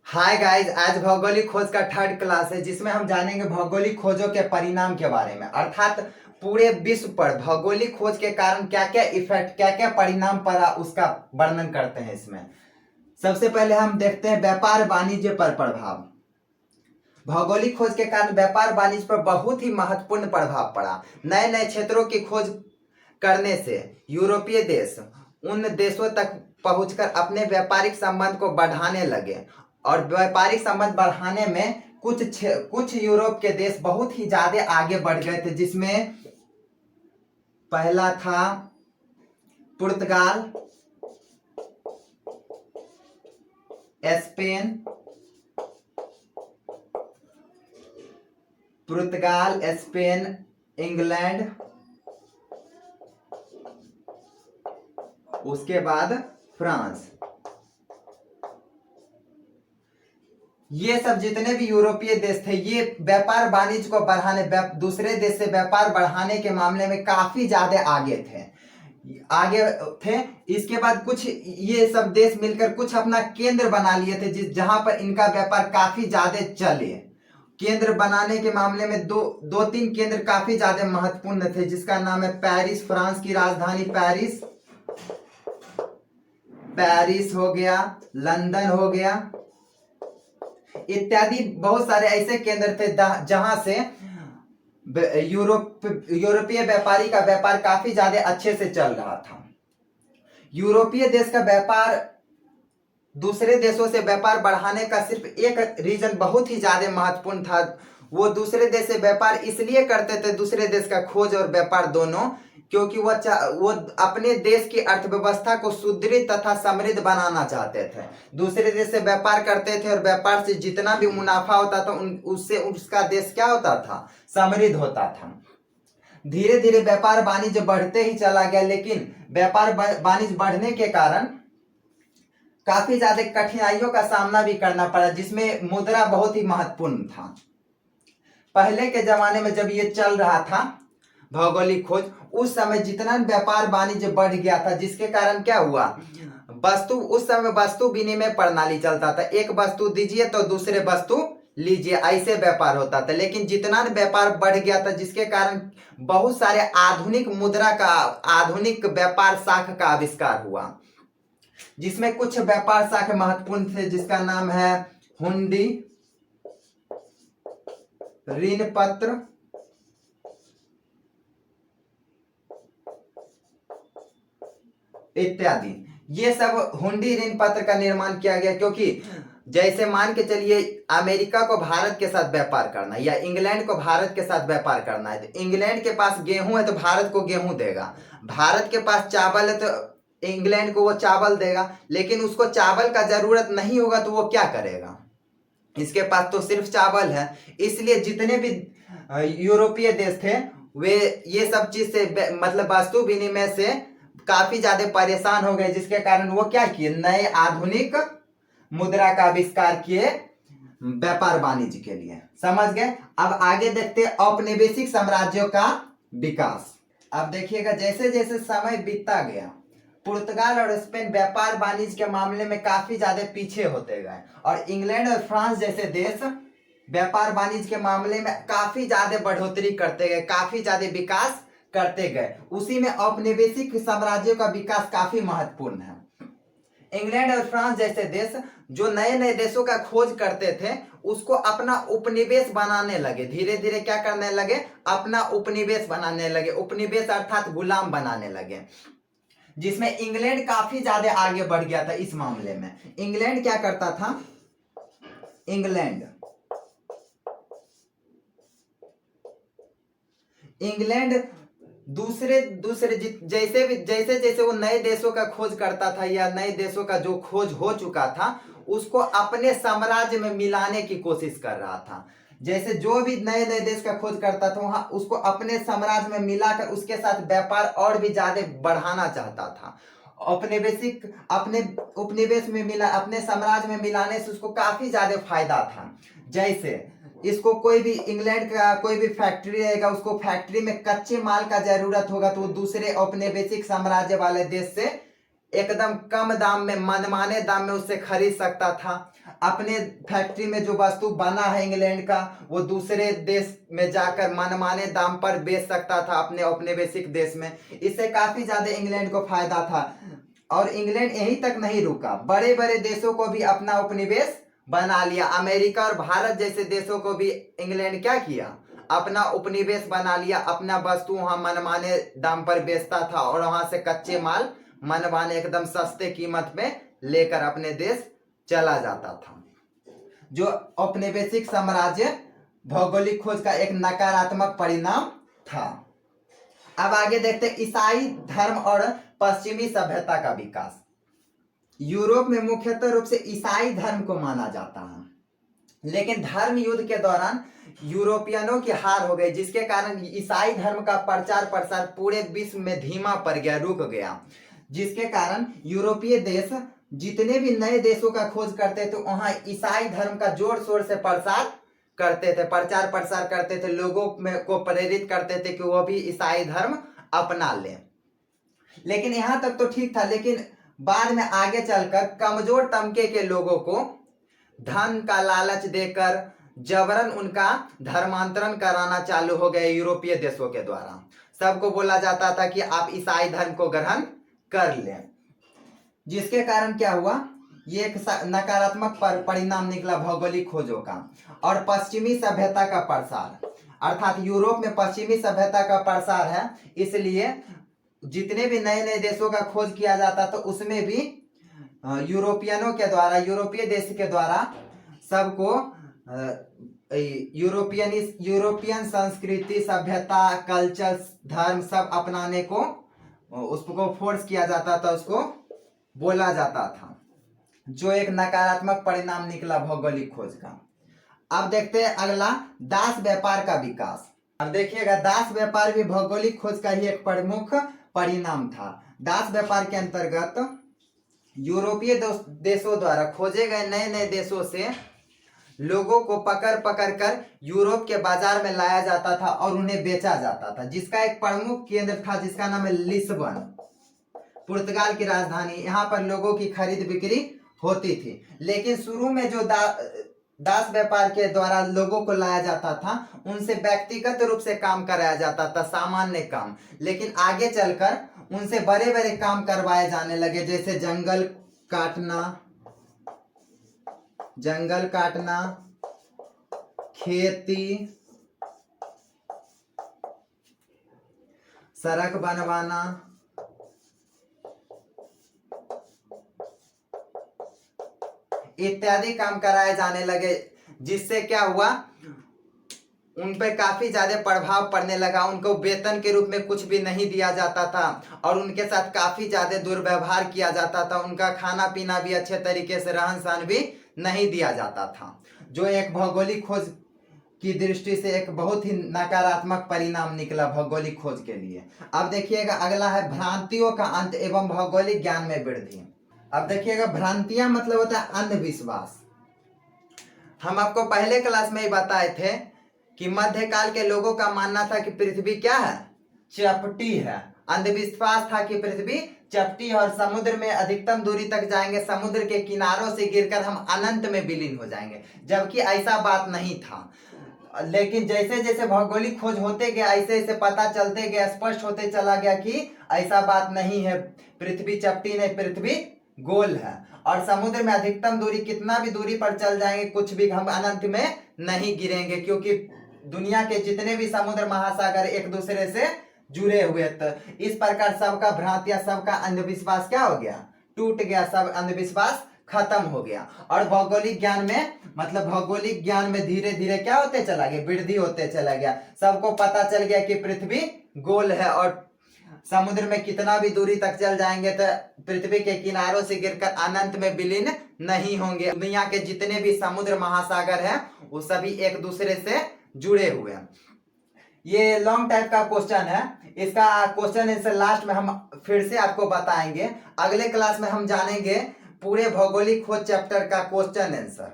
Hi guys, आज भौगोलिक खोज का थर्ड क्लास है जिसमें हम जानेंगे भौगोलिक खोजों के परिणाम के बारे में। अर्थात पूरे विश्व पर भौगोलिक खोज के कारण क्या क्या इफेक्ट, क्या क्या परिणाम पड़ा, उसका वर्णन करते हैं इसमें। सबसे पहले हम देखते हैं व्यापार वाणिज्य पर प्रभाव। भौगोलिक खोज के कारण व्यापार वाणिज्य पर बहुत ही महत्वपूर्ण प्रभाव पड़ा। नए नए क्षेत्रों की खोज करने से यूरोपीय देश उन देशों तक पहुंचकर अपने व्यापारिक संबंध को बढ़ाने लगे। और व्यापारिक संबंध बढ़ाने में कुछ यूरोप के देश बहुत ही ज्यादा आगे बढ़ गए थे, जिसमें पहला था पुर्तगाल, स्पेन, इंग्लैंड, उसके बाद फ्रांस। ये सब जितने भी यूरोपीय देश थे, ये व्यापार वाणिज्य को बढ़ाने, दूसरे देश से व्यापार बढ़ाने के मामले में काफी ज्यादा आगे थे। इसके बाद कुछ ये सब देश मिलकर कुछ अपना केंद्र बना लिए थे, जहां पर इनका व्यापार काफी ज्यादा चले। केंद्र बनाने के मामले में दो तीन केंद्र काफी ज्यादा महत्वपूर्ण थे, जिसका नाम है पेरिस, फ्रांस की राजधानी पेरिस हो गया, लंदन हो गया इत्यादि। बहुत सारे ऐसे केंद्र थे जहां से यूरोपीय व्यापारी का व्यापार काफी ज्यादा अच्छे से चल रहा था। यूरोपीय देश का व्यापार दूसरे देशों से व्यापार बढ़ाने का सिर्फ एक रीजन बहुत ही ज्यादा महत्वपूर्ण था। वो दूसरे देश से व्यापार इसलिए करते थे, दूसरे देश का खोज और व्यापार दोनों, क्योंकि वो अपने देश की अर्थव्यवस्था को सुदृढ़ तथा समृद्ध बनाना चाहते थे। दूसरे देश से व्यापार करते थे और व्यापार से जितना भी मुनाफा होता था उससे उसका देश क्या होता था, समृद्ध होता था। धीरे धीरे व्यापार वाणिज्य बढ़ते ही चला गया, लेकिन व्यापार वाणिज्य बढ़ने के कारण काफी ज्यादा कठिनाइयों का सामना भी करना पड़ा, जिसमें मुद्रा बहुत ही महत्वपूर्ण था। पहले के जमाने में जब ये चल रहा था भौगोलिक खोज, उस समय जितना व्यापार वाणिज्य बढ़ गया था, जिसके कारण क्या हुआ, उस समय वस्तु विनिमय प्रणाली चलता था। एक वस्तु दीजिए तो दूसरे वस्तु लीजिए, ऐसे व्यापार होता था। लेकिन जितना व्यापार बढ़ गया था, जिसके कारण बहुत सारे आधुनिक व्यापार शाखा का आविष्कार हुआ, जिसमें कुछ व्यापार शाखा महत्वपूर्ण थे, जिसका नाम है हुंडी, ऋण पत्र, इत्यादि। ये सब हुंडी ऋण पत्र का निर्माण किया गया, क्योंकि जैसे मान के चलिए अमेरिका को भारत के साथ व्यापार करना है या इंग्लैंड को भारत के साथ व्यापार करना है, तो इंग्लैंड के पास गेहूं है तो भारत को गेहूं देगा, भारत के पास चावल है तो इंग्लैंड को वो चावल देगा। लेकिन उसको चावल का जरूरत नहीं होगा तो वो क्या करेगा, इसके पास तो सिर्फ चावल है। इसलिए जितने भी यूरोपीय देश थे, वे ये सब चीज से मतलब वस्तु विनिमय से काफी ज्यादा परेशान हो गए, जिसके कारण वो क्या किए, नए आधुनिक मुद्रा का आविष्कार किए व्यापार वाणिज्य के लिए। समझ गए। अब आगे देखते हैं औपनिवेशिक साम्राज्यों का विकास। अब देखिएगा, जैसे जैसे समय बीतता गया, पुर्तगाल और स्पेन व्यापार वाणिज्य के मामले में काफी ज्यादा पीछे होते गए, और इंग्लैंड और फ्रांस जैसे देश व्यापार वाणिज्य के मामले में काफी ज्यादा बढ़ोतरी करते गए, काफी ज्यादा विकास करते गए। उसी में औपनिवेशिक साम्राज्यों का विकास काफी महत्वपूर्ण है। इंग्लैंड और फ्रांस जैसे देश जो नए नए देशों का खोज करते थे, उसको अपना उपनिवेश बनाने लगे। धीरे धीरे क्या करने लगे, अपना उपनिवेश बनाने लगे। उपनिवेश अर्थात गुलाम बनाने लगे, जिसमें इंग्लैंड काफी ज्यादा आगे बढ़ गया था इस मामले में। इंग्लैंड क्या करता था, इंग्लैंड दूसरे दूसरे जैसे जैसे वो नए देशों का खोज करता था या नए देशों का जो खोज हो चुका था, उसको अपने साम्राज्य में मिलाने की कोशिश कर रहा था। जैसे जो भी नए नए देश का खोज करता था, वहां उसको अपने साम्राज्य में मिलाकर उसके साथ व्यापार और भी ज्यादा बढ़ाना चाहता था। अपने उपनिवेश में मिला, अपने साम्राज्य में मिलाने से उसको काफी ज्यादा फायदा था। जैसे इसको कोई भी इंग्लैंड का कोई भी फैक्ट्री रहेगा, उसको फैक्ट्री में कच्चे माल का जरूरत होगा, तो वो दूसरे औपनिवेशिक साम्राज्य वाले देश से एकदम कम दाम में, मनमाने दाम में उससे खरीद सकता था। अपने फैक्ट्री में जो वस्तु बना है इंग्लैंड का वो दूसरे देश में जाकर मनमाने दाम पर बेच सकता था अपने औपनिवेशिक देश में। इससे काफी ज्यादा इंग्लैंड को फायदा था। और इंग्लैंड यहीं तक नहीं रुका, बड़े बड़े देशों को भी अपना उपनिवेश बना लिया। अमेरिका और भारत जैसे देशों को भी इंग्लैंड क्या किया, अपना उपनिवेश बना लिया। अपना वस्तु वहां मनमाने दाम पर बेचता था और वहां से कच्चे माल मनमाने एकदम सस्ते कीमत में लेकर अपने देश चला जाता था। जो औपनिवेशिक साम्राज्य भौगोलिक खोज का एक नकारात्मक परिणाम था। अब आगे देखते हैं ईसाई धर्म और पश्चिमी सभ्यता का विकास। यूरोप में मुख्यतः रूप से ईसाई धर्म को माना जाता है, लेकिन धर्म युद्ध के दौरान यूरोपियनों की हार हो गई, जिसके कारण ईसाई धर्म का प्रचार प्रसार पूरे विश्व में धीमा पड़ गया, रुक गया। जिसके कारण यूरोपीय देश जितने भी नए देशों का खोज करते थे वहां ईसाई धर्म का जोर शोर से प्रचार प्रसार करते थे, लोगों में को प्रेरित करते थे कि वो भी ईसाई धर्म अपना लें। लेकिन यहाँ तक तो ठीक था, लेकिन बाद में आगे चलकर कमजोर तबके के लोगों को धन का लालच देकर जबरन उनका धर्मांतरण कराना चालू हो गया यूरोपीय देशों के द्वारा। सबको बोला जाता था कि आप ईसाई धर्म को ग्रहण कर लें, जिसके कारण क्या हुआ, ये एक नकारात्मक परिणाम निकला भौगोलिक खोजों का। और पश्चिमी सभ्यता का प्रसार, अर्थात यूरोप में पश्चिमी सभ्यता का प्रसार है, इसलिए जितने भी नए नए देशों का खोज किया जाता था उसमें भी यूरोपियनों के द्वारा, यूरोपीय देश के द्वारा सबको यूरोपियन संस्कृति, सभ्यता, कल्चर, धर्म सब अपनाने को उसको फोर्स किया जाता था, उसको बोला जाता था, जो एक नकारात्मक परिणाम निकला भौगोलिक खोज का। अब देखते हैं अगला, दास व्यापार का विकास। अब देखिएगा, दास व्यापार भी भौगोलिक खोज का ही एक प्रमुख परिणाम था। दास व्यापार के अंतर्गत यूरोपीय देशों द्वारा खोजे गए नए नए देशों से लोगों को पकड़ पकड़ कर यूरोप के बाजार में लाया जाता था और उन्हें बेचा जाता था, जिसका एक प्रमुख केंद्र था जिसका नाम है लिस्बन, पुर्तगाल की राजधानी। यहाँ पर लोगों की खरीद बिक्री होती थी। लेकिन शुरू में जो दास व्यापार के द्वारा लोगों को लाया जाता था उनसे व्यक्तिगत रूप से काम कराया जाता था, सामान्य काम। लेकिन आगे चलकर उनसे बड़े बड़े काम करवाए जाने लगे, जैसे जंगल काटना, खेती, सड़क बनवाना, इत्यादि काम कराए जाने लगे, जिससे क्या हुआ, उन पे काफी ज्यादा प्रभाव पड़ने लगा। उनको वेतन के रूप में कुछ भी नहीं दिया जाता था और उनके साथ काफी ज्यादा दुर्व्यवहार किया जाता था। उनका खाना पीना भी अच्छे तरीके से, रहन सहन भी नहीं दिया जाता था, जो एक भौगोलिक खोज की दृष्टि से एक बहुत ही नकारात्मक परिणाम निकला भौगोलिक खोज के लिए। अब देखिएगा अगला है भ्रांतियों का अंत एवं भौगोलिक ज्ञान में वृद्धि। अब देखिएगा, भ्रांतियां मतलब होता है अंधविश्वास। हम आपको पहले क्लास में ही बताए थे कि मध्यकाल के लोगों का मानना था कि पृथ्वी क्या है, चपटी है। अंधविश्वास था कि पृथ्वी चपटी और समुद्र में अधिकतम दूरी तक जाएंगे, समुद्र के किनारों से गिरकर हम अनंत में विलीन हो जाएंगे, जबकि ऐसा बात नहीं था। लेकिन जैसे जैसे भौगोलिक खोज होते गए ऐसे ऐसे पता चलते गया, स्पष्ट होते चला गया कि ऐसा बात नहीं है, पृथ्वी चपटी नहीं, पृथ्वी गोल है। और समुद्र में अधिकतम दूरी, कितना भी दूरी पर चल जाएंगे कुछ भी हम अनंत में नहीं गिरेंगे, क्योंकि दुनिया के जितने भी समुद्र महासागर एक दूसरे से जुड़े हुए। तो इस प्रकार सबका भ्रांतियां, सबका अंधविश्वास क्या हो गया, टूट गया, सब अंधविश्वास खत्म हो गया। और भौगोलिक ज्ञान में, मतलब भौगोलिक ज्ञान में धीरे धीरे क्या होते चला गया, वृद्धि होते चला गया। सबको पता चल गया कि पृथ्वी गोल है और समुद्र में कितना भी दूरी तक चल जाएंगे तो पृथ्वी के किनारों से गिरकर अनंत में विलीन नहीं होंगे। दुनिया के जितने भी समुद्र महासागर हैं वो सभी एक दूसरे से जुड़े हुए हैं। ये लॉन्ग टाइप का क्वेश्चन है, इसका क्वेश्चन आंसर लास्ट में हम फिर से आपको बताएंगे। अगले क्लास में हम जानेंगे पूरे भौगोलिक खोज चैप्टर का क्वेश्चन आंसर।